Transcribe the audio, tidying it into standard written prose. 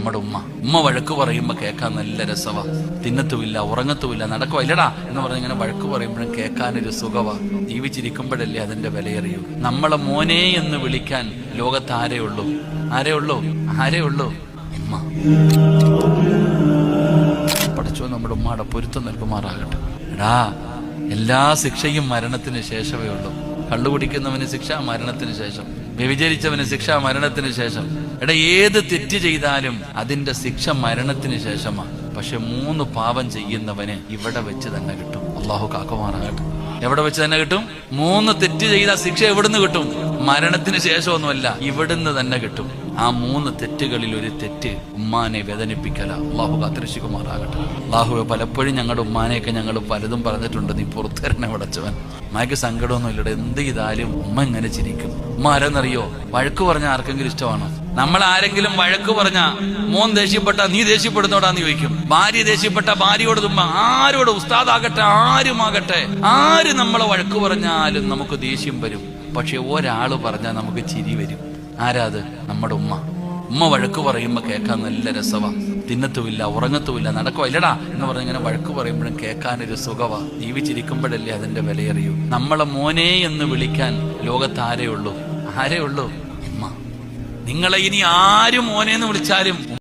നമ്മുടെ ഉമ്മ വഴക്ക് പറയുമ്പോ കേൾക്കാൻ നല്ല രസവാ. തിന്നത്തുമില്ല, ഉറങ്ങത്തുമില്ല, നടക്കുവാ ഇല്ലടാ എന്ന് പറഞ്ഞ് ഇങ്ങനെ വഴക്ക് പറയുമ്പോഴും കേൾക്കാനൊരു സുഖവാ. ജീവിച്ചിരിക്കുമ്പോഴല്ലേ അതിന്റെ വിലയറിയൂ. നമ്മളെ മോനെ എന്ന് വിളിക്കാൻ ലോകത്ത് ആരേ ഉള്ളൂ? ഉമ്മ. പഠിച്ചോ നമ്മുടെ ഉമ്മയുടെ പൊരുത്തം നൽകുമാറാകട്ടെ. എടാ, എല്ലാ ശിക്ഷയും മരണത്തിന് ശേഷമേ ഉള്ളൂ. കള്ളുകുടിക്കുന്നവന് ശിക്ഷ മരണത്തിന് ശേഷം, വ്യഭിചരിച്ചവന് ശിക്ഷ മരണത്തിന് ശേഷം. എടാ, ഏത് തെറ്റ് ചെയ്താലും അതിന്റെ ശിക്ഷ മരണത്തിന് ശേഷമാണ്. പക്ഷെ 3 പാപം ചെയ്യുന്നവന് ഇവിടെ വെച്ച് തന്നെ കിട്ടും. അള്ളാഹു കാക്കുമാറാകട്ടെ. എവിടെ വെച്ച് തന്നെ കിട്ടും? 3 തെറ്റ് ചെയ്ത ശിക്ഷ എവിടുന്ന് കിട്ടും? മരണത്തിന് ശേഷമൊന്നുമല്ല, ഇവിടുന്ന് തന്നെ കിട്ടും. ആ 3 തെറ്റുകളിൽ ഒരു തെറ്റ് ഉമ്മാനെ വേദനിപ്പിക്കല. അള്ളാഹു കാത്തിരക്ഷിക്കുമാറാകട്ടെ. അള്ളാഹു പലപ്പോഴും ഞങ്ങളുടെ ഉമ്മാനെയൊക്കെ ഞങ്ങൾ പലതും പറഞ്ഞിട്ടുണ്ട്. നീ പുറത്തേരനെ വിടച്ചവൻ, ഉമ്മയ്ക്ക് സങ്കടമൊന്നും ഇല്ലട, എന്ത് ചെയ്താലും ഉമ്മ ഇങ്ങനെ ചിരിക്കും. ഉമ്മ ആരെന്നറിയോ? വഴക്ക് പറഞ്ഞ ആർക്കെങ്കിലും ഇഷ്ടമാണോ? നമ്മൾ ആരെങ്കിലും വഴക്ക് പറഞ്ഞ മോൻ ദേഷ്യപ്പെട്ട നീ ദേഷ്യപ്പെടുന്നോടാന്ന് ചോദിക്കും. ഭാര്യ ദേഷ്യപ്പെട്ട ഭാര്യയോട് തുമ്മ. ആരോട്, ഉസ്താദാകട്ടെ ആരുമാകട്ടെ, ആര് നമ്മളെ വഴക്ക് പറഞ്ഞാലും നമുക്ക് ദേഷ്യം വരും. പക്ഷെ ഒരാള് പറഞ്ഞാൽ നമുക്ക് ചിരി വരും. ആരാത്? നമ്മുടെ ഉമ്മ വഴക്ക് പറയുമ്പോ കേൾക്കാൻ നല്ല രസവാ. തിന്നത്തുമില്ല, ഉറങ്ങത്തുമില്ല, നടക്കുവാ ഇല്ലടാ എന്ന് പറഞ്ഞ് ഇങ്ങനെ വഴക്ക് പറയുമ്പോഴും കേൾക്കാനൊരു സുഖവാ. ജീവിച്ചിരിക്കുമ്പോഴല്ലേ അതിന്റെ വിലയറിയൂ. നമ്മളെ മോനെ എന്ന് വിളിക്കാൻ ലോകത്ത് ആരേ ഉള്ളൂ? ഉമ്മ. നിങ്ങളെ ഇനി ആരും മോനെ എന്ന് വിളിച്ചാലും